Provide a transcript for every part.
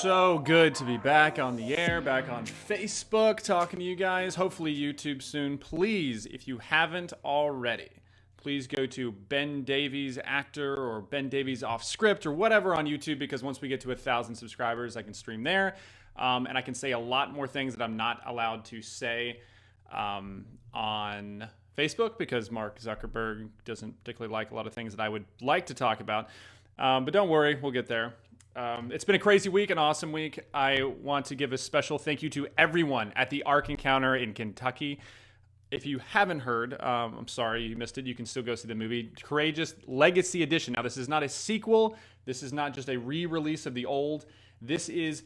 So good to be back on the air, back on Facebook, talking to you guys. Hopefully YouTube soon. Please, if you haven't already, please go to Ben Davies Actor or Ben Davies Off Script or whatever on YouTube, because once we get to 1,000 subscribers, I can stream there. And I can say a lot more things that I'm not allowed to say on Facebook, because Mark Zuckerberg doesn't particularly like a lot of things that I would like to talk about. But don't worry, we'll get there. It's been a crazy week, an awesome week. I want to give a special thank you to everyone at the Ark Encounter in Kentucky. If you haven't heard, I'm sorry you missed it. You can still go see the movie. Courageous Legacy Edition. Now, this is not a sequel. This is not just a re-release of the old. This is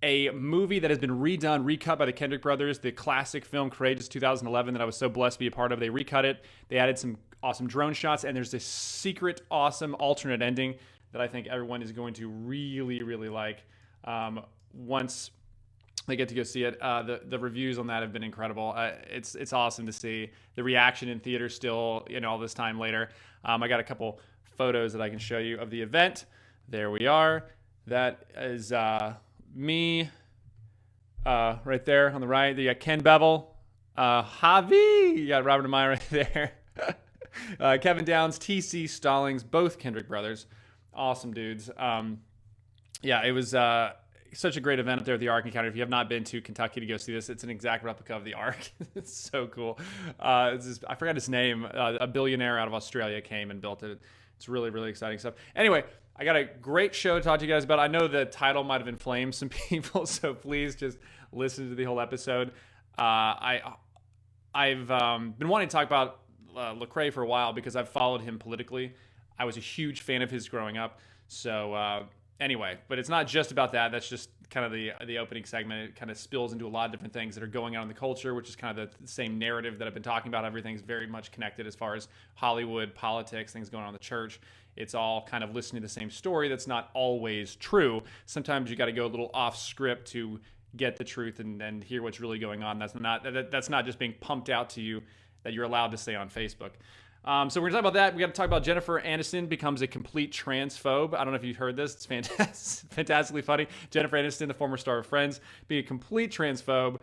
a movie that has been redone, recut by the Kendrick brothers, the classic film Courageous 2011 that I was so blessed to be a part of. They recut it. They added some awesome drone shots, and there's this secret, awesome alternate ending that I think everyone is going to really, really like once they get to go see it. The reviews on that have been incredible. It's awesome to see the reaction in theaters still, all this time later. I got a couple photos that I can show you of the event. There we are. That is me right there on the right. You got Ken Bevel, Javi. You got Robert Amaya right there. Kevin Downs, TC Stallings, both Kendrick brothers. Awesome dudes. It was such a great event up there at the Ark Encounter. If you have not been to Kentucky to go see this, it's an exact replica of the Ark. It's so cool. I forgot his name. A billionaire out of Australia came and built it. It's really, really exciting stuff. Anyway, I got a great show to talk to you guys about. I know the title might have inflamed some people, so please just listen to the whole episode. I've been wanting to talk about Lecrae for a while because I've followed him politically. I was a huge fan of his growing up. So anyway, but it's not just about that. That's just kind of the opening segment. It kind of spills into a lot of different things that are going on in the culture, which is kind of the same narrative that I've been talking about. Everything's very much connected as far as Hollywood, politics, things going on in the church. It's all kind of listening to the same story that's not always true. Sometimes you got to go a little off script to get the truth and hear what's really going on. That's not just being pumped out to you that you're allowed to say on Facebook. So we're going to talk about that. We got to talk about Jennifer Aniston becomes a complete transphobe. I don't know if you've heard this. It's fantastically funny. Jennifer Aniston, the former star of Friends, being a complete transphobe.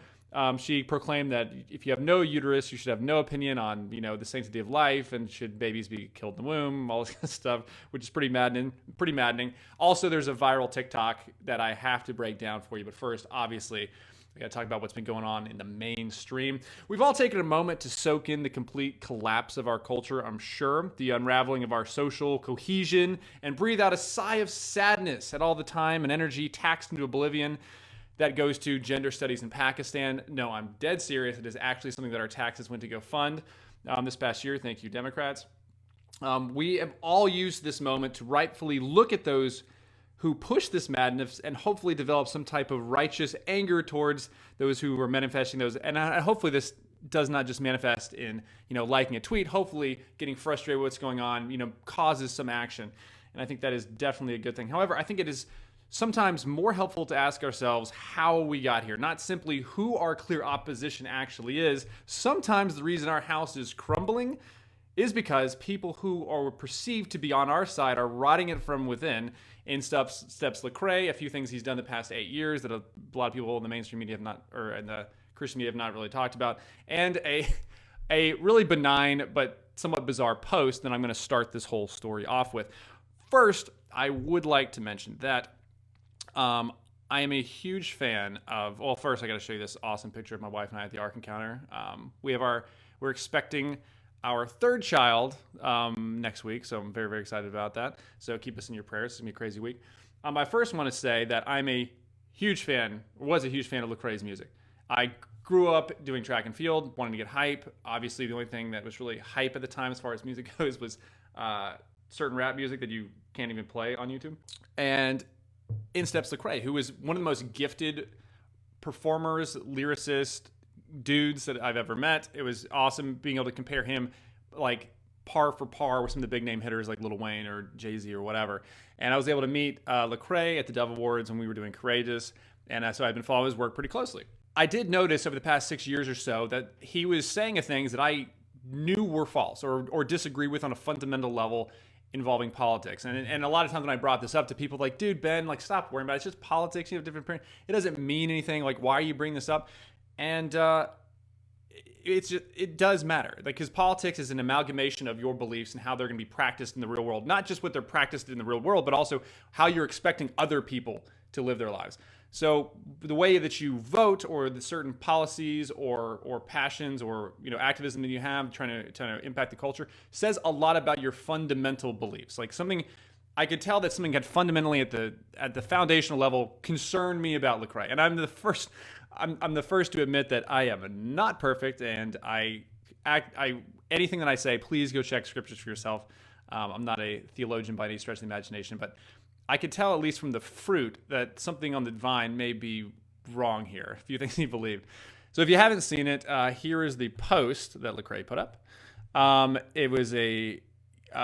She proclaimed that if you have no uterus, you should have no opinion on, the sanctity of life, and should babies be killed in the womb, all this kind of stuff, which is pretty maddening. Also, there's a viral TikTok that I have to break down for you. But first, obviously, we got to talk about what's been going on in the mainstream. We've all taken a moment to soak in the complete collapse of our culture, I'm sure, the unraveling of our social cohesion, and breathe out a sigh of sadness at all the time and energy taxed into oblivion that goes to gender studies in Pakistan. No, I'm dead serious. It is actually something that our taxes went to go fund this past year. Thank you, Democrats. We have all used this moment to rightfully look at those who push this madness and hopefully develop some type of righteous anger towards those who are manifesting those. And hopefully this does not just manifest in, liking a tweet. Hopefully getting frustrated with what's going on, causes some action. And I think that is definitely a good thing. However, I think it is sometimes more helpful to ask ourselves how we got here, not simply who our clear opposition actually is. Sometimes the reason our house is crumbling is because people who are perceived to be on our side are rotting it from within. In steps Lecrae, a few things he's done the past 8 years that a lot of people in the mainstream media have not, or in the Christian media have not really talked about, and a really benign but somewhat bizarre post that I'm going to start this whole story off with. First, I would like to mention that I am a huge fan of, well, first I got to show you this awesome picture of my wife and I at the Ark Encounter. We're expecting our third child next week, so I'm very, very excited about that. So keep us in your prayers. It's going to be a crazy week. I first want to say that was a huge fan of Lecrae's music. I grew up doing track and field, wanting to get hype. Obviously, the only thing that was really hype at the time as far as music goes was certain rap music that you can't even play on YouTube. And in steps Lecrae, who is one of the most gifted performers, lyricists, dudes that I've ever met. It was awesome being able to compare him like par for par with some of the big name hitters like Lil Wayne or Jay-Z or whatever. And I was able to meet Lecrae at the Dove Awards when we were doing Courageous, and so I've been following his work pretty closely. I did notice over the past 6 years or so that he was saying things that I knew were false or disagree with on a fundamental level involving politics. And a lot of times when I brought this up to people, like, dude, Ben, like, stop worrying about it. It's just politics. You have different opinions. It doesn't mean anything. Like, why are you bringing this up? And it does matter, like, because politics is an amalgamation of your beliefs and how they're going to be practiced in the real world. Not just what they're practiced in the real world, but also how you're expecting other people to live their lives. So the way that you vote, or the certain policies or passions or activism that you have trying to impact the culture, says a lot about your fundamental beliefs. Like, something I could tell that something had fundamentally at the foundational level concerned me about Lecrae. And I'm the first to admit that I am not perfect, and anything that I say, please go check scriptures for yourself. I'm not a theologian by any stretch of the imagination, but I could tell, at least from the fruit, that something on the vine may be wrong here. A few things he believed. So if you haven't seen it, here is the post that Lecrae put up. It was a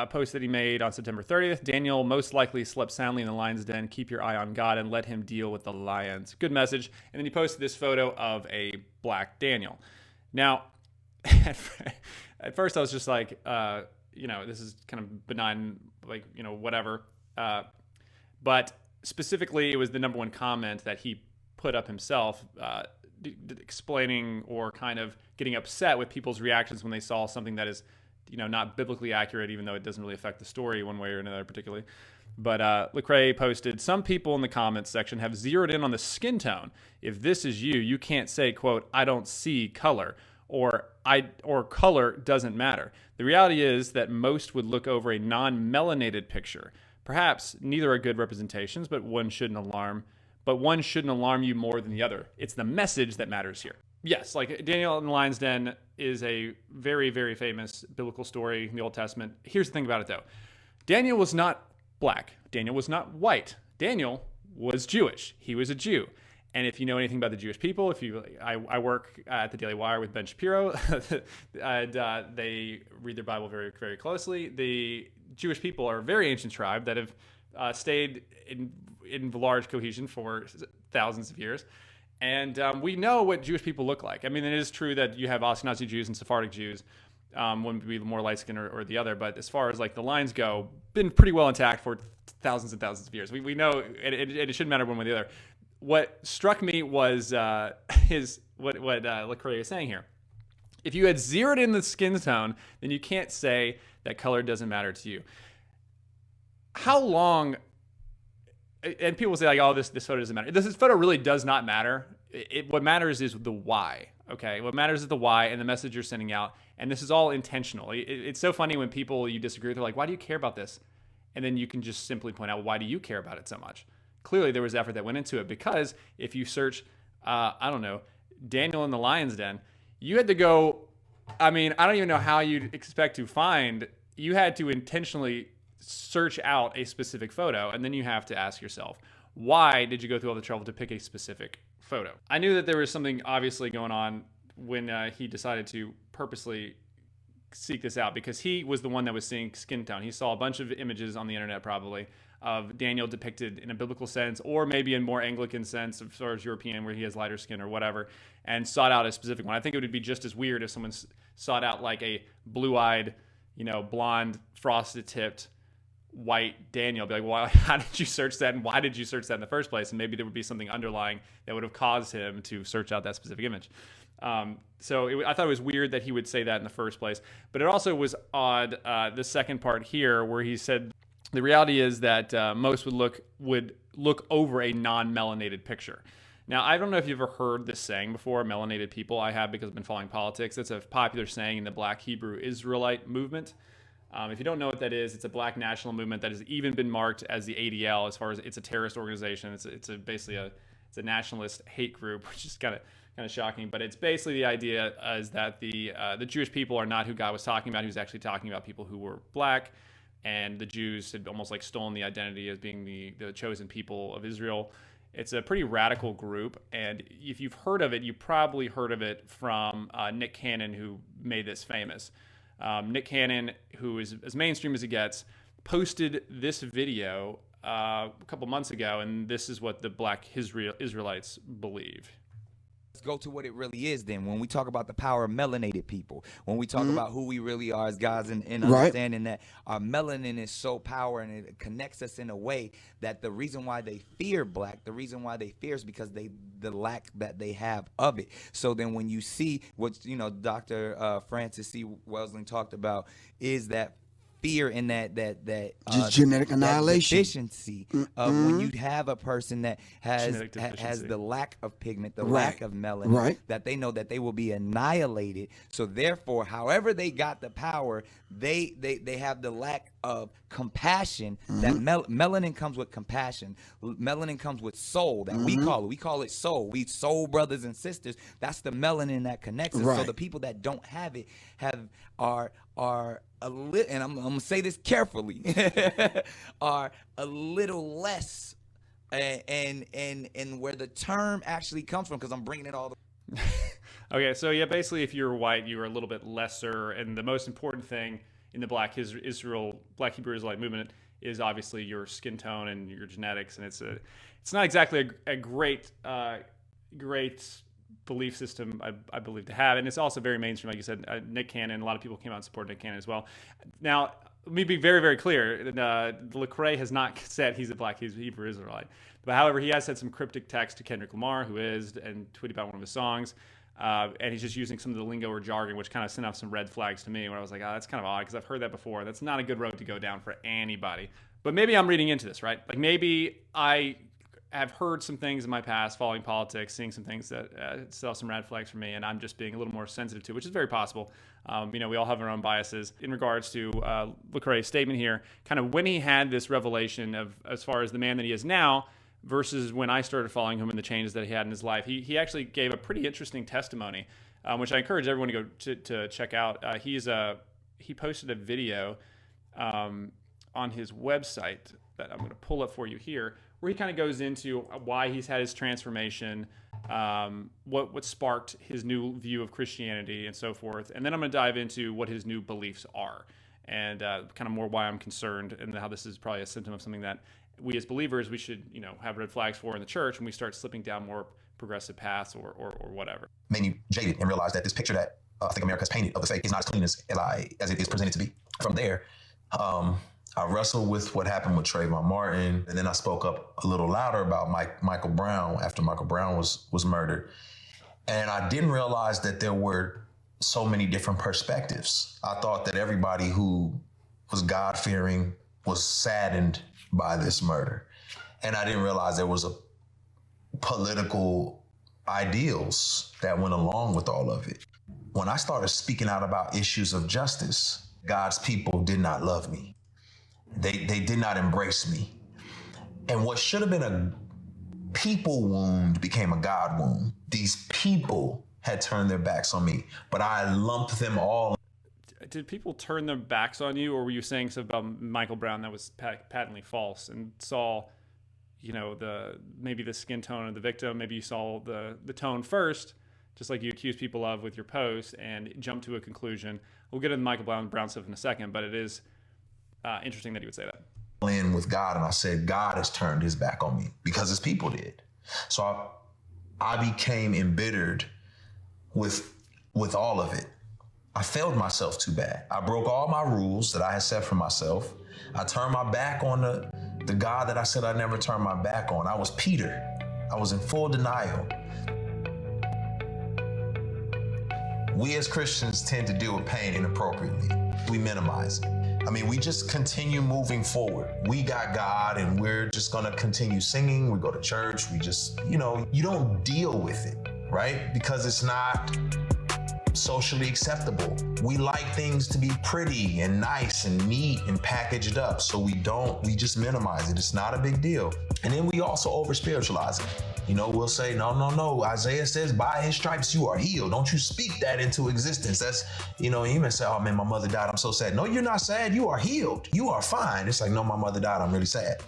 post that he made on September 30th. Daniel most likely slept soundly in the lion's den. Keep your eye on God and let him deal with the lions. Good message. And then he posted this photo of a black Daniel. Now, at first I was just like, this is kind of benign, like, whatever. But specifically, it was the number one comment that he put up himself, explaining or kind of getting upset with people's reactions when they saw something that is, not biblically accurate, even though it doesn't really affect the story one way or another particularly. But Lecrae posted, some people in the comments section have zeroed in on the skin tone. If this is you, you can't say, quote, I don't see color, or color doesn't matter. The reality is that most would look over a non-melanated picture. Perhaps neither are good representations, but one shouldn't alarm you more than the other. It's the message that matters here. Yes, like Daniel in the Lion's Den is a very, very famous biblical story in the Old Testament. Here's the thing about it, though. Daniel was not black. Daniel was not white. Daniel was Jewish. He was a Jew. And if you know anything about the Jewish people, I work at the Daily Wire with Ben Shapiro, and they read their Bible very, very closely. The Jewish people are a very ancient tribe that have stayed in large cohesion for thousands of years. And we know what Jewish people look like. I mean, it is true that you have Ashkenazi Jews and Sephardic Jews. One would be more light-skinned or the other. But as far as like the lines go, been pretty well intact for thousands and thousands of years. We know, and it shouldn't matter one way or the other. What struck me was what Lecrae is saying here. If you had zeroed in the skin tone, then you can't say that color doesn't matter to you. How long? And people say like, oh, this photo doesn't matter. This photo really does not matter. What matters is the why. Okay, what matters is the why and the message you're sending out. And this is all intentional. It's so funny when people you disagree with are like, why do you care about this? And then you can just simply point out, why do you care about it so much? Clearly, there was effort that went into it, because if you search, Daniel in the Lion's Den, you had to go, I don't even know how you'd expect to find, you had to intentionally search out a specific photo, and then you have to ask yourself, why did you go through all the trouble to pick a specific photo? I knew that there was something obviously going on when he decided to purposely seek this out, because he was the one that was seeing skin tone. He saw a bunch of images on the internet probably of Daniel depicted in a biblical sense, or maybe in more Anglican sense of sort of European, where he has lighter skin or whatever, and sought out a specific one. I think it would be just as weird if someone sought out like a blue-eyed, blonde, frosted-tipped, white Daniel. Be like, well, how did you search that, and why did you search that in the first place? And maybe there would be something underlying that would have caused him to search out that specific image. I thought it was weird that he would say that in the first place. But it also was odd, the second part here, where he said, the reality is that most would look over a non-melanated picture. Now, I don't know if you've ever heard this saying before, melanated people. I have, because I've been following politics. It's a popular saying in the Black Hebrew Israelite movement. If you don't know what that is, it's a black national movement that has even been marked as the ADL, as far as it's a terrorist organization. It's basically a nationalist hate group, which is kind of shocking. But it's basically the idea is that the Jewish people are not who God was talking about. He was actually talking about people who were black. And the Jews had almost like stolen the identity as being the chosen people of Israel. It's a pretty radical group, and if you've heard of it, you probably heard of it from Nick Cannon, who made this famous. Nick Cannon, who is as mainstream as it gets, posted this video a couple months ago, and this is what the Black Israelites believe. Go to what it really is then. When we talk about the power of melanated people, when we talk about who we really are as guys, and understanding that our melanin is so powerful and it connects us in a way that the reason why they fear black, the reason why they fear is because the lack that they have of it. So then when you see what, Dr. Francis C. Welsing talked about, is that fear and that just genetic annihilation, that deficiency of when you have a person that has the lack of pigment, the lack of melanin, that they know that they will be annihilated. So therefore, however they got the power, they have the lack of compassion. That melanin comes with compassion. Melanin comes with soul. That we call it soul. We soul brothers and sisters. That's the melanin that connects us. So the people that don't have it are a little, and I'm gonna say this carefully, are a little less, and where the term actually comes from, because I'm bringing it all. Okay, so yeah, basically, if you're white, you're a little bit lesser, and the most important thing in the Black Hebrew Israelite movement is obviously your skin tone and your genetics, and it's not exactly a great belief system, I believe, to have. And it's also very mainstream, like you said. Nick Cannon, a lot of people came out and supported Nick Cannon as well. Now, let me be very, very clear. Lecrae has not said he's a Black Hebrew Israelite. But however, he has said some cryptic text to Kendrick Lamar, who is, and tweeted about one of his songs. And he's just using some of the lingo or jargon, which kind of sent off some red flags to me, where I was like, that's kind of odd, because I've heard that before. That's not a good road to go down for anybody. But maybe I'm reading into this, right? Like, maybe I have heard some things in my past, following politics, seeing some things that set off some red flags for me, and I'm just being a little more sensitive to, which is very possible. We all have our own biases. In regards to Lecrae's statement here, kind of when he had this revelation of, as far as the man that he is now, versus when I started following him and the changes that he had in his life, he actually gave a pretty interesting testimony, which I encourage everyone to go to check out. He posted a video on his website that I'm going to pull up for you here, where he kind of goes into why he's had his transformation, what sparked his new view of Christianity, and so forth. And then I'm going to dive into what his new beliefs are, and kind of more why I'm concerned, and how this is probably a symptom of something that we as believers, we should have red flags for in the church when we start slipping down more progressive paths or whatever. Made me jaded and realized that this picture that I think America's painted of the faith is not as clean as it is presented to be. From there, I wrestled with what happened with Trayvon Martin, and then I spoke up a little louder about Michael Brown after Michael Brown was murdered. And I didn't realize that there were so many different perspectives. I thought that everybody who was God-fearing was saddened by this murder. And I didn't realize there was a political ideals that went along with all of it. When I started speaking out about issues of justice, God's people did not love me. They did not embrace me. And what should have been a people wound became a God wound. These people had turned their backs on me, but I lumped them all. Did people turn their backs on you, or were you saying something about Michael Brown that was patently false, and saw, maybe the skin tone of the victim? Maybe you saw the tone first, just like you accused people of with your post, and jumped to a conclusion. We'll get into the Michael Brown stuff in a second, but it is interesting that he would say that. In with God, and I said, God has turned his back on me because his people did. So I became embittered with all of it. I failed myself too bad. I broke all my rules that I had set for myself. I turned my back on the God that I said I'd never turn my back on. I was Peter. I was in full denial. We as Christians tend to deal with pain inappropriately. We minimize it. We just continue moving forward. We got God, and we're just gonna continue singing. We go to church. We just, you don't deal with it, right? Because it's not socially acceptable. We like things to be pretty and nice and neat and packaged up, so we just minimize it. It's not a big deal. And then we also over spiritualize it. We'll say, no, Isaiah says, by his stripes you are healed. Don't you speak that into existence. That's, you may say, oh man, my mother died, I'm so sad. No, you're not sad, you are healed. You are fine. It's like, no, my mother died, I'm really sad.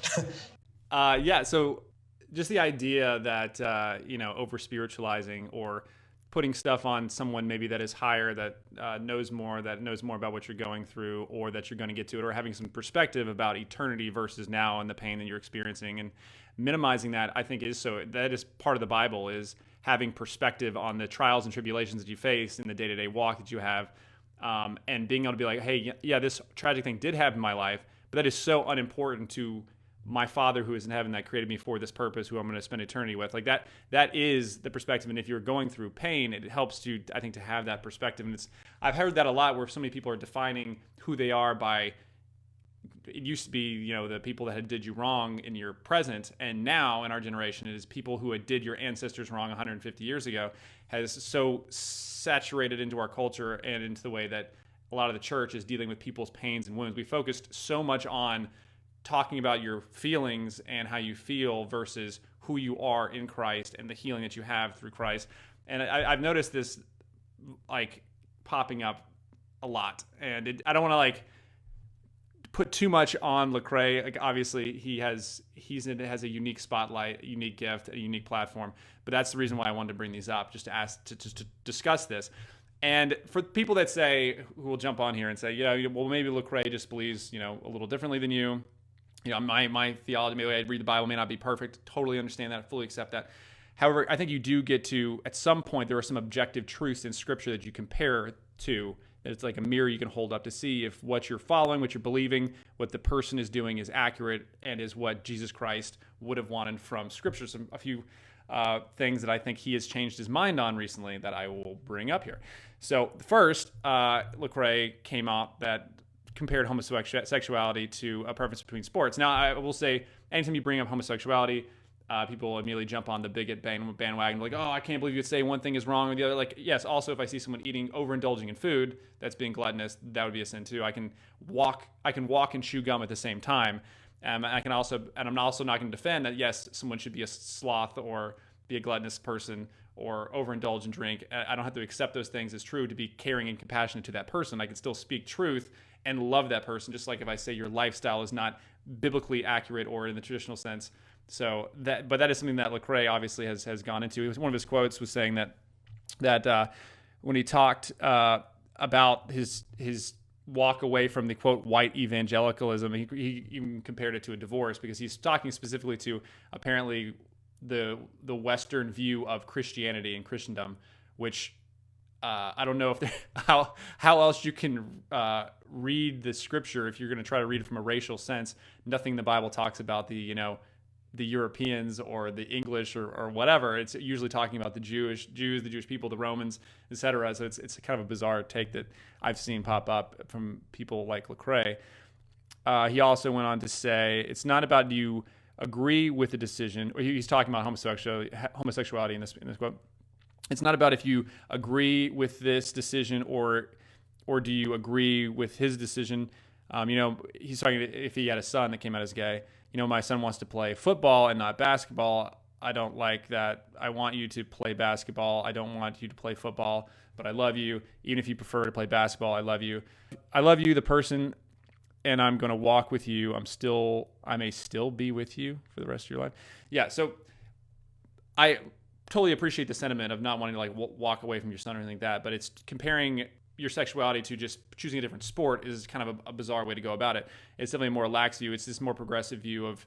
Yeah, so just the idea that, over spiritualizing or putting stuff on someone maybe that is higher, that knows more about what you're going through, or that you're going to get to it, or having some perspective about eternity versus now and the pain that you're experiencing, and minimizing that, I think that is part of the Bible, is having perspective on the trials and tribulations that you face in the day-to-day walk that you have, and being able to be like, hey, yeah, this tragic thing did happen in my life, but that is so unimportant to my Father who is in heaven that created me for this purpose, who I'm going to spend eternity with. Like that is the perspective. And if you're going through pain, it helps you, I think, to have that perspective. And I've heard that a lot, where so many people are defining who they are by, it used to be, the people that had did you wrong in your present. And now in our generation, it is people who had did your ancestors wrong 150 years ago, has so saturated into our culture and into the way that a lot of the church is dealing with people's pains and wounds. We focused so much on talking about your feelings and how you feel versus who you are in Christ and the healing that you have through Christ. And I've noticed this like popping up a lot. And I don't want to like put too much on Lecrae. Like obviously he has a unique spotlight, a unique gift, a unique platform. But that's the reason why I wanted to bring these up, just to discuss this. And for people that say, who will jump on here and say, well, maybe Lecrae just believes, a little differently than you. My theology, maybe I read the Bible, may not be perfect. Totally understand that. Fully accept that. However, I think you do get to, at some point, there are some objective truths in Scripture that you compare to. That it's like a mirror you can hold up to see if what you're following, what you're believing, what the person is doing is accurate and is what Jesus Christ would have wanted from Scripture. A few things that I think he has changed his mind on recently that I will bring up here. So first, Lecrae came out that compared homosexuality to a preference between sports. Now, I will say, anytime you bring up homosexuality, people immediately jump on the bigot bandwagon, like, oh, I can't believe you'd say one thing is wrong or the other. Like, yes, also, if I see someone overindulging in food, that's being gluttonous, that would be a sin too. I can walk and chew gum at the same time. I'm also not going to defend that, yes, someone should be a sloth or be a gluttonous person or overindulge and drink. I don't have to accept those things as true to be caring and compassionate to that person. I can still speak truth and love that person, just like if I say your lifestyle is not biblically accurate or in the traditional sense. But that is something that Lecrae obviously has gone into. One of his quotes was saying that when he talked about his walk away from the quote white evangelicalism, he even compared it to a divorce, because he's talking specifically to apparently the Western view of Christianity and Christendom, which I don't know how else you can read the Scripture if you're going to try to read it from a racial sense. Nothing in the Bible talks about the Europeans or the English or whatever. It's usually talking about the Jews, the Jewish people, the Romans, etc. So it's kind of a bizarre take that I've seen pop up from people like Lecrae. He also went on to say, it's not about you agree with the decision, or he's talking about homosexuality in this quote. It's not about if you agree with this decision or do you agree with his decision. He's talking if he had a son that came out as gay. My son wants to play football and not basketball. I don't like that. I want you to play basketball. I don't want you to play football, but I love you. Even if you prefer to play basketball, I love you. I love you, the person, and I'm going to walk with you. I may still be with you for the rest of your life. Yeah, so I totally appreciate the sentiment of not wanting to like walk away from your son or anything like that, but it's comparing your sexuality to just choosing a different sport is kind of a bizarre way to go about it. It's definitely a more lax view. It's this more progressive view of,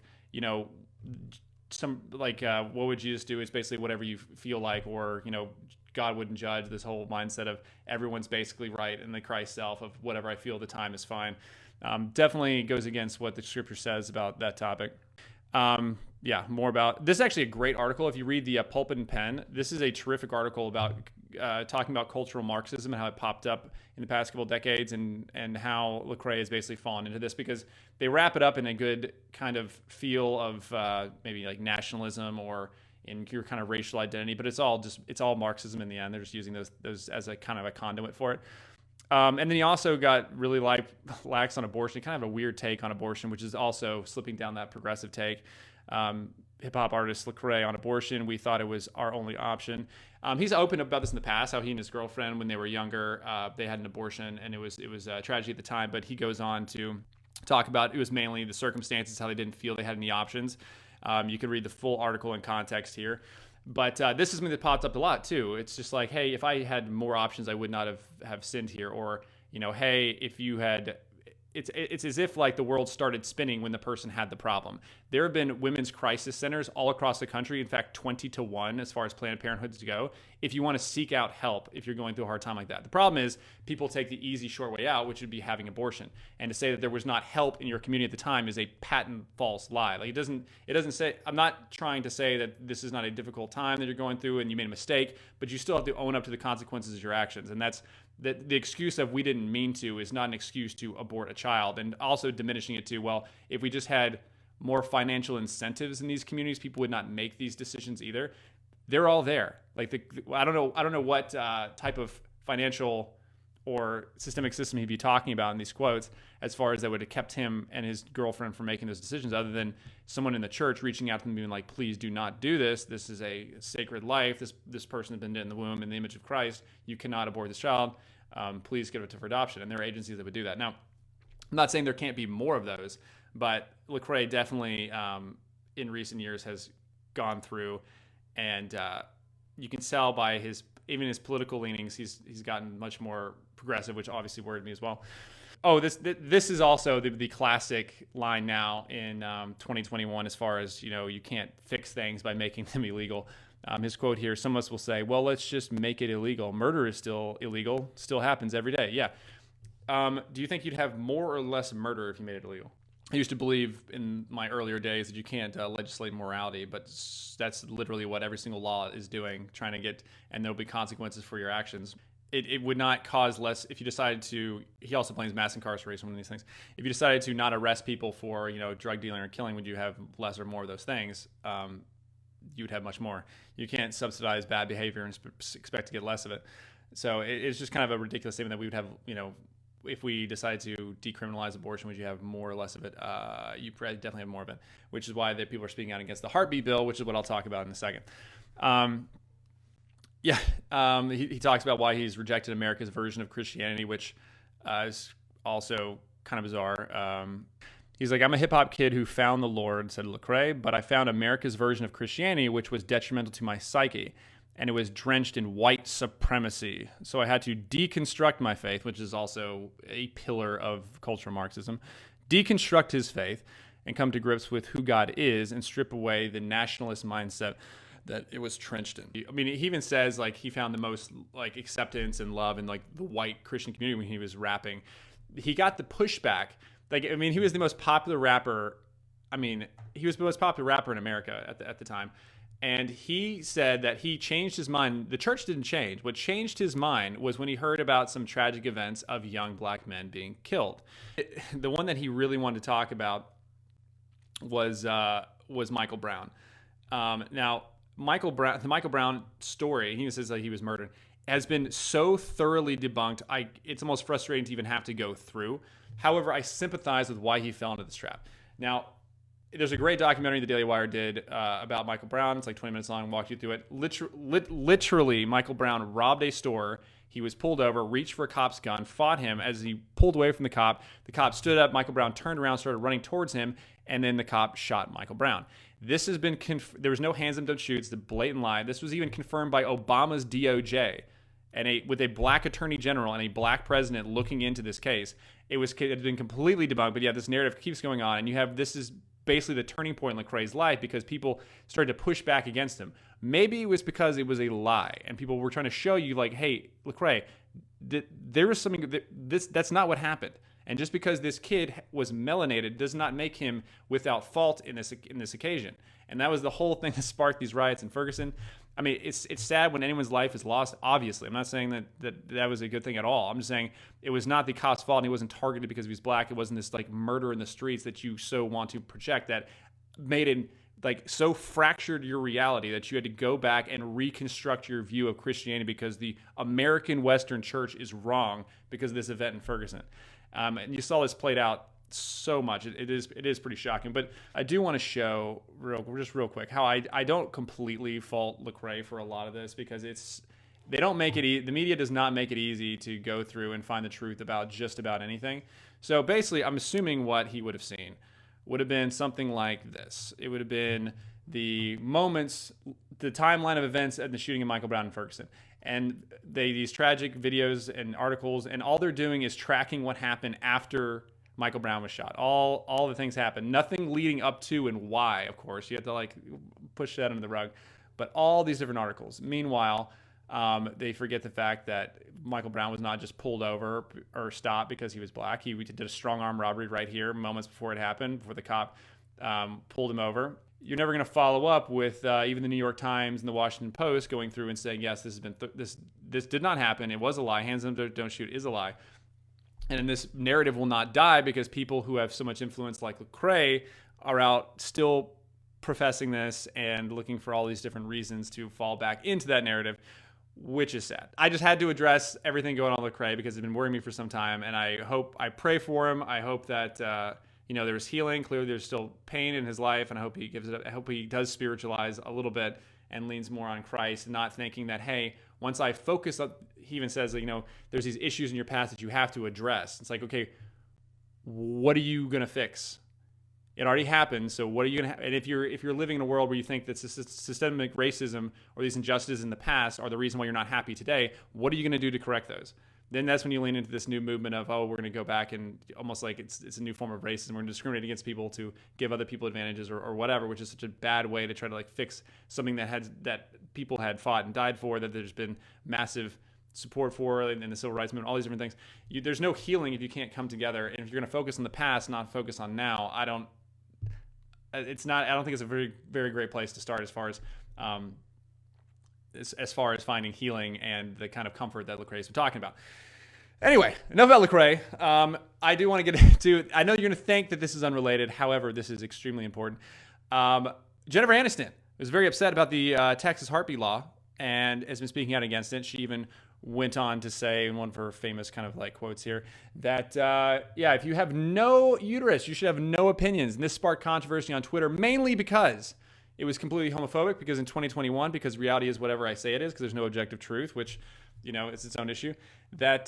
some like, what would Jesus do? It's basically whatever you feel like, or, God wouldn't judge. This whole mindset of everyone's basically right in the Christ self of whatever I feel at the time is fine. Definitely goes against what the Scripture says about that topic. More about this is actually a great article. If you read the Pulpit and Pen, this is a terrific article about talking about cultural Marxism and how it popped up in the past couple of decades, and how Lecrae has basically fallen into this, because they wrap it up in a good kind of feel of maybe like nationalism or in your kind of racial identity, but it's all Marxism in the end. They're just using those as a kind of a conduit for it. And then he also got really lax on abortion, kind of a weird take on abortion, which is also slipping down that progressive take. Hip-hop artist Lecrae on abortion, we thought it was our only option. He's open about this in the past, how he and his girlfriend, when they were younger, they had an abortion, and it was a tragedy at the time, but he goes on to talk about it was mainly the circumstances, how they didn't feel they had any options. You could read the full article in context here. But this is something that popped up a lot too. It's just like, hey, if I had more options, I would not have sinned here. Or, hey, if you had it's as if like the world started spinning when the person had the problem. There have been women's crisis centers all across the country. In fact, 20-1 as far as Planned Parenthoods go. If you want to seek out help, if you're going through a hard time like that, the problem is people take the easy, short way out, which would be having abortion. And to say that there was not help in your community at the time is a patent false lie. Like it doesn't say. I'm not trying to say that this is not a difficult time that you're going through and you made a mistake, but you still have to own up to the consequences of your actions. And that's the excuse of we didn't mean to is not an excuse to abort a child. And also diminishing it to, well, if we just had more financial incentives in these communities, people would not make these decisions either. They're all there. Like I don't know what type of financial or systemic system he'd be talking about in these quotes as far as that would have kept him and his girlfriend from making those decisions, other than someone in the church reaching out to them being like, please do not do this. This is a sacred life. This person has been in the womb in the image of Christ. You cannot abort this child. Please give it to for adoption. And there are agencies that would do that. Now, I'm not saying there can't be more of those, but Lecrae definitely in recent years has gone through, and you can tell by even his political leanings, he's gotten much more progressive, which obviously worried me as well. Oh, this is also the classic line now in 2021 as far as, you can't fix things by making them illegal. His quote here, some of us will say, well, let's just make it illegal. Murder is still illegal, still happens every day. Yeah. Do you think you'd have more or less murder if you made it illegal? I used to believe in my earlier days that you can't legislate morality, but that's literally what every single law is doing, trying to get, and there'll be consequences for your actions. It would not cause less if you decided to. He also blames mass incarceration, one of these things. If you decided to not arrest people for drug dealing or killing, would you have less or more of those things? You would have much more. You can't subsidize bad behavior and expect to get less of it. So it's just kind of a ridiculous statement that we would have. If we decide to decriminalize abortion, would you have more or less of it? You definitely have more of it, which is why people are speaking out against the heartbeat bill, which is what I'll talk about in a second. He talks about why he's rejected America's version of Christianity, which is also kind of bizarre. He's like, I'm a hip-hop kid who found the Lord, said Lecrae, but I found America's version of Christianity, which was detrimental to my psyche, and it was drenched in white supremacy. So I had to deconstruct my faith, which is also a pillar of cultural Marxism, deconstruct his faith, and come to grips with who God is and strip away the nationalist mindset that it was trenched in. I mean, he even says like he found the most like acceptance and love in like the white Christian community when he was rapping. He got the pushback. Like, I mean, he was the most popular rapper. I mean, he was the most popular rapper in America at the time. And he said that he changed his mind. The church didn't change. What changed his mind was when he heard about some tragic events of young black men being killed. The one that he really wanted to talk about was Michael Brown. Now, the Michael Brown story, he says that he was murdered, has been so thoroughly debunked. It's almost frustrating to even have to go through. However, I sympathize with why he fell into this trap. Now, there's a great documentary the Daily Wire did about Michael Brown. It's like 20 minutes long. Walk you through it. Literally, Michael Brown robbed a store. He was pulled over, reached for a cop's gun, fought him. As he pulled away from the cop stood up. Michael Brown turned around, started running towards him, and then the cop shot Michael Brown. This has been there was no hands up, don't shoot. It's a blatant lie. This was even confirmed by Obama's DOJ, and with a black attorney general and a black president looking into this case. It had been completely debunked. But yeah, this narrative keeps going on, and this is basically the turning point in Lecrae's life because people started to push back against him. Maybe it was because it was a lie, and people were trying to show you like, hey, Lecrae, there was something that's not what happened. And just because this kid was melanated does not make him without fault in this occasion. And that was the whole thing that sparked these riots in Ferguson. I mean, it's sad when anyone's life is lost, obviously. I'm not saying that was a good thing at all. I'm just saying it was not the cop's fault and he wasn't targeted because he was black. It wasn't this like murder in the streets that you so want to project that made it like so fractured your reality that you had to go back and reconstruct your view of Christianity because the American Western church is wrong because of this event in Ferguson. And you saw this played out so much. It is pretty shocking. But I do want to show real quick how I don't completely fault Lecrae for a lot of this because they don't make it the media does not make it easy to go through and find the truth about just about anything. So basically, I'm assuming what he would have seen would have been something like this. It would have been the timeline of events at the shooting of Michael Brown in Ferguson. And these tragic videos and articles, and all they're doing is tracking what happened after Michael Brown was shot. All the things happened. Nothing leading up to and why, of course. You have to like push that under the rug. But all these different articles. Meanwhile, they forget the fact that Michael Brown was not just pulled over or stopped because he was black. He did a strong arm robbery right here moments before it happened, before the cop pulled him over. You're never going to follow up with even the New York Times and the Washington Post going through and saying, yes, this has been this did not happen. It was a lie. Hands up, don't shoot is a lie. And this narrative will not die because people who have so much influence like Lecrae are out still professing this and looking for all these different reasons to fall back into that narrative, which is sad. I just had to address everything going on with Lecrae because it's been worrying me for some time, and I pray for him. I hope that there's healing. Clearly, there's still pain in his life, and I hope he gives it up. I hope he does spiritualize a little bit and leans more on Christ, and not thinking that, hey, once I focus up, he even says that, there's these issues in your past that you have to address. It's like, okay, what are you going to fix? It already happened, so what are you going to and if you're living in a world where you think that systemic racism or these injustices in the past are the reason why you're not happy today, what are you going to do to correct those? Then that's when you lean into this new movement of, we're going to go back and almost like it's a new form of racism. We're going to discriminate against people to give other people advantages or whatever, which is such a bad way to try to like fix something that people had fought and died for, that there's been massive support for in the civil rights movement, all these different things. There's no healing if you can't come together. And if you're going to focus on the past, not focus on now, I don't think it's a very, very great place to start as far as finding healing and the kind of comfort that Lecrae's been talking about. Anyway, enough about Lecrae. I do want to get into, I know you're going to think that this is unrelated. However, this is extremely important. Jennifer Aniston was very upset about the Texas heartbeat law and has been speaking out against it. She even went on to say in one of her famous kind of like quotes here that, if you have no uterus, you should have no opinions. And this sparked controversy on Twitter, mainly because it was completely homophobic, because in 2021, because reality is whatever I say it is, because there's no objective truth, which, it's its own issue, that,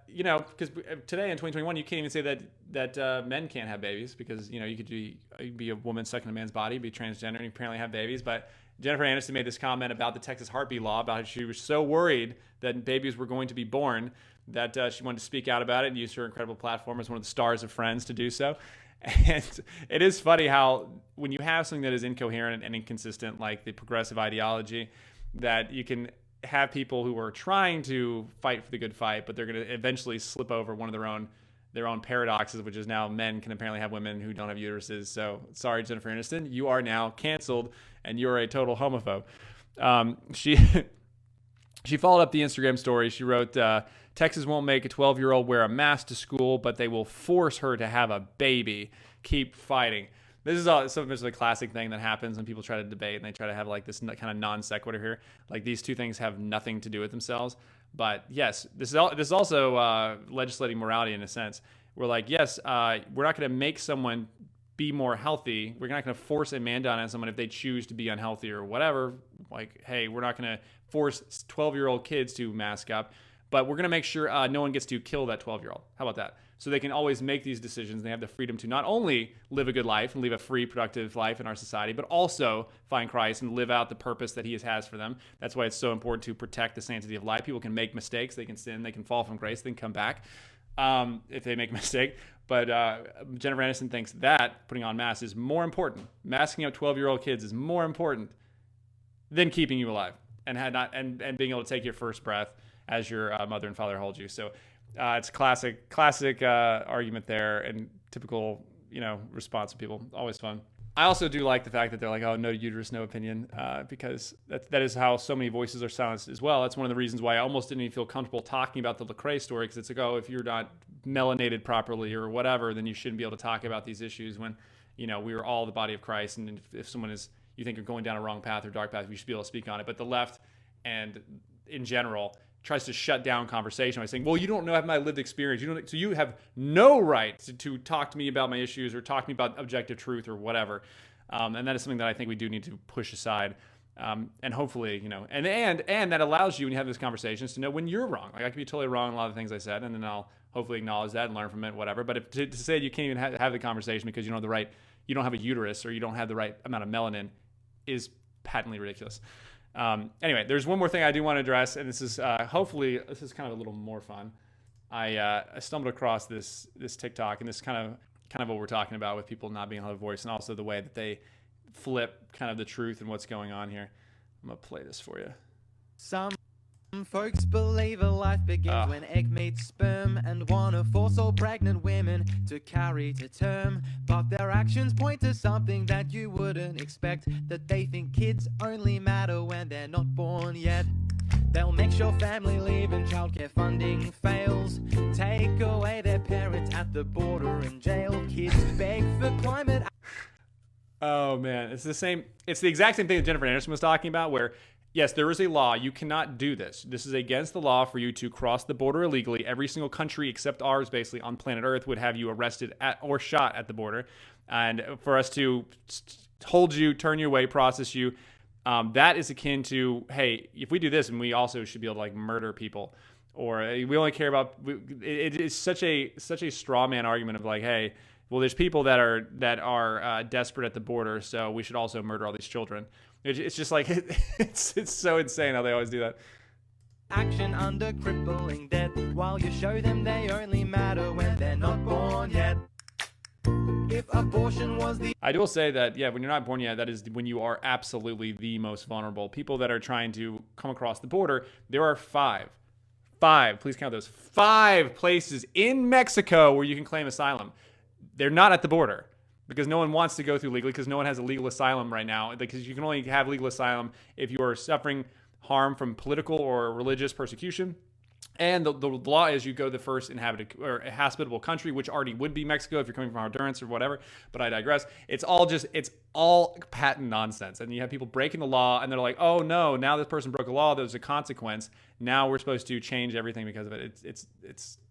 because today in 2021, you can't even say that men can't have babies, because, you could be a woman stuck in a man's body, be transgender, and apparently have babies. But Jennifer Aniston made this comment about the Texas heartbeat law, about how she was so worried that babies were going to be born that she wanted to speak out about it and use her incredible platform as one of the stars of Friends to do so. And it is funny how when you have something that is incoherent and inconsistent, like the progressive ideology, that you can have people who are trying to fight for the good fight, but they're going to eventually slip over one of their own paradoxes, which is now men can apparently have women who don't have uteruses. So sorry, Jennifer Aniston, you are now canceled and you're a total homophobe. She followed up the Instagram story. She wrote, Texas won't make a 12-year-old wear a mask to school, but they will force her to have a baby. Keep fighting. This is a classic thing that happens when people try to debate and they try to have like this kind of non sequitur here. Like these two things have nothing to do with themselves. But yes, this is also legislating morality in a sense. We're like, yes, we're not going to make someone be more healthy. We're not going to force a man down on someone if they choose to be unhealthy or whatever. Like, hey, we're not going to force 12-year-old kids to mask up, but we're going to make sure no one gets to kill that 12-year-old. How about that? So they can always make these decisions. They have the freedom to not only live a good life and live a free, productive life in our society, but also find Christ and live out the purpose that he has for them. That's why it's so important to protect the sanctity of life. People can make mistakes. They can sin. They can fall from grace. They can come back if they make a mistake. But Jennifer Aniston thinks that putting on masks is more important. Masking up 12-year-old kids is more important than keeping you alive and being able to take your first breath as your mother and father hold you. So it's a classic argument there, and typical, response of people. Always fun. I also do like the fact that they're like, oh, no uterus, no opinion, because that is how so many voices are silenced as well. That's one of the reasons why I almost didn't even feel comfortable talking about the Lecrae story, because it's like, oh, if you're not melanated properly or whatever, then you shouldn't be able to talk about these issues when, we are all the body of Christ. And if someone you think are going down a wrong path or dark path, we should be able to speak on it. But the left and in general tries to shut down conversation by saying, well, you don't have my lived experience. So you have no right to talk to me about my issues or talk to me about objective truth or whatever. And that is something that I think we do need to push aside. And hopefully, and that allows you, when you have these conversations, to know when you're wrong. Like I could be totally wrong in a lot of things I said, and then I'll hopefully acknowledge that and learn from it, whatever. But to say you can't even have the conversation because you don't have a uterus or you don't have the right amount of melanin is patently ridiculous. Anyway, there's one more thing I do want to address, and this is hopefully this is kind of a little more fun. I stumbled across this TikTok, and this kind of what we're talking about with people not being able to have a voice, and also the way that they flip kind of the truth and what's going on here. I'm gonna play this for you. Some folks believe a life begins when egg meets sperm and want to force all pregnant women to carry to term. But their actions point to something that you wouldn't expect, that they think kids only matter when they're not born yet. They'll make sure family leave and childcare funding fails, take away their parents at the border and jail kids, beg for climate. Oh man, it's the exact same thing that Jennifer Anderson was talking about, where yes, there is a law. You cannot do this. This is against the law for you to cross the border illegally. Every single country except ours, basically, on planet Earth would have you arrested or shot at the border. And for us to hold you, turn you away, process you, that is akin to, hey, if we do this, and we also should be able to like murder people, or we only care about. It is such a straw man argument of like, hey, well, there's people that are desperate at the border, so we should also murder all these children. It's just like it's so insane how they always do that. Action under crippling debt, while you show them they only matter when they're not born yet. If abortion was the... I will say that, yeah, when you're not born yet, that is when you are absolutely the most vulnerable. People that are trying to come across the border, there are five, please count those, 5 places in Mexico where you can claim asylum. They're not at the border because no one wants to go through legally, because no one has a legal asylum right now. Because you can only have legal asylum if you are suffering harm from political or religious persecution. And the law is you go to the first inhabited or hospitable country, which already would be Mexico if you're coming from Honduras or whatever. But I digress. It's all patent nonsense. And you have people breaking the law, and they're like, oh no, now this person broke a law. There's a consequence. Now we're supposed to change everything because of it. It's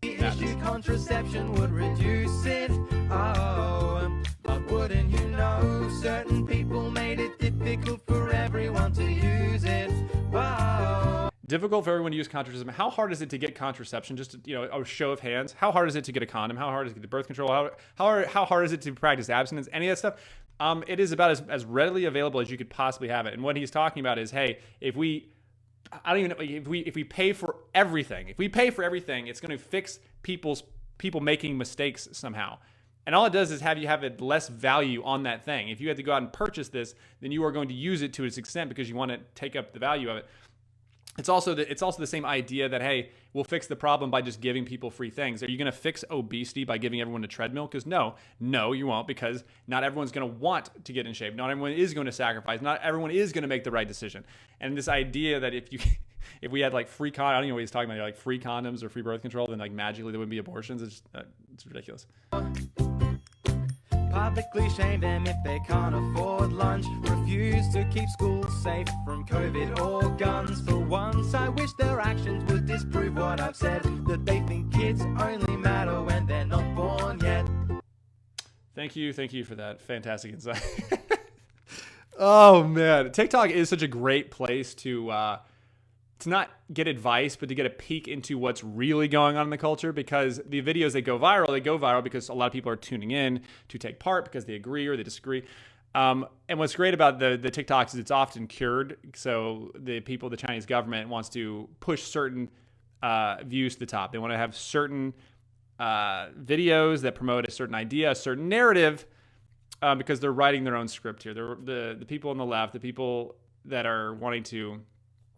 issue contraception would reduce it. Oh, but wouldn't you know, certain people made it difficult for everyone to use it. Whoa. Difficult for everyone to use contraception. How hard is it to get contraception? Just a show of hands. How hard is it to get a condom? How hard is it to get birth control? How hard is it to practice abstinence? Any of that stuff. It is about as readily available as you could possibly have it. And what he's talking about is, hey, if we pay for everything, it's going to fix people making mistakes somehow. And all it does is have it less value on that thing. If you had to go out and purchase this, then you are going to use it to its extent because you want to take up the value of it. It's also the same idea that, hey, we'll fix the problem by just giving people free things. Are you going to fix obesity by giving everyone a treadmill? Because no, you won't, because not everyone's going to want to get in shape. Not everyone is going to sacrifice. Not everyone is going to make the right decision. And this idea that if we had like free I don't know what he's talking about, like free condoms or free birth control, then like magically there wouldn't be abortions. It's ridiculous. Publicly shame them if they can't afford lunch. Refuse to keep schools safe from COVID or guns. For once, I wish their actions would disprove what I've said, that they think kids only matter when they're not born yet. Thank you for that fantastic insight. Oh man, TikTok is such a great place to not get advice, but to get a peek into what's really going on in the culture, because the videos that go viral because a lot of people are tuning in to take part because they agree or they disagree. And what's great about the TikToks is it's often cured. So the Chinese government wants to push certain views to the top. They want to have certain videos that promote a certain idea, a certain narrative, because they're writing their own script here. The people on the left, the people that are wanting to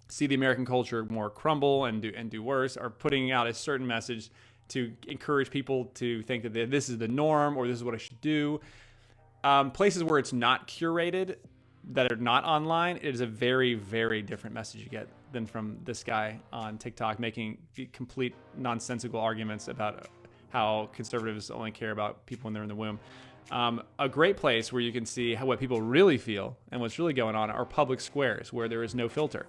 see the American culture more crumble and do worse, are putting out a certain message to encourage people to think that this is the norm or this is what I should do. Places where it's not curated, that are not online, it is a very, very different message you get than from this guy on TikTok making complete nonsensical arguments about how conservatives only care about people when they're in the womb. A great place where you can see what people really feel and what's really going on are public squares where there is no filter.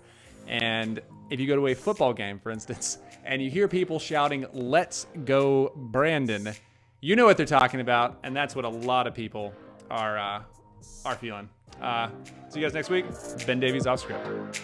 And if you go to a football game, for instance, and you hear people shouting, "Let's go, Brandon," you know what they're talking about, and that's what a lot of people are feeling. See you guys next week. Ben Davies off script.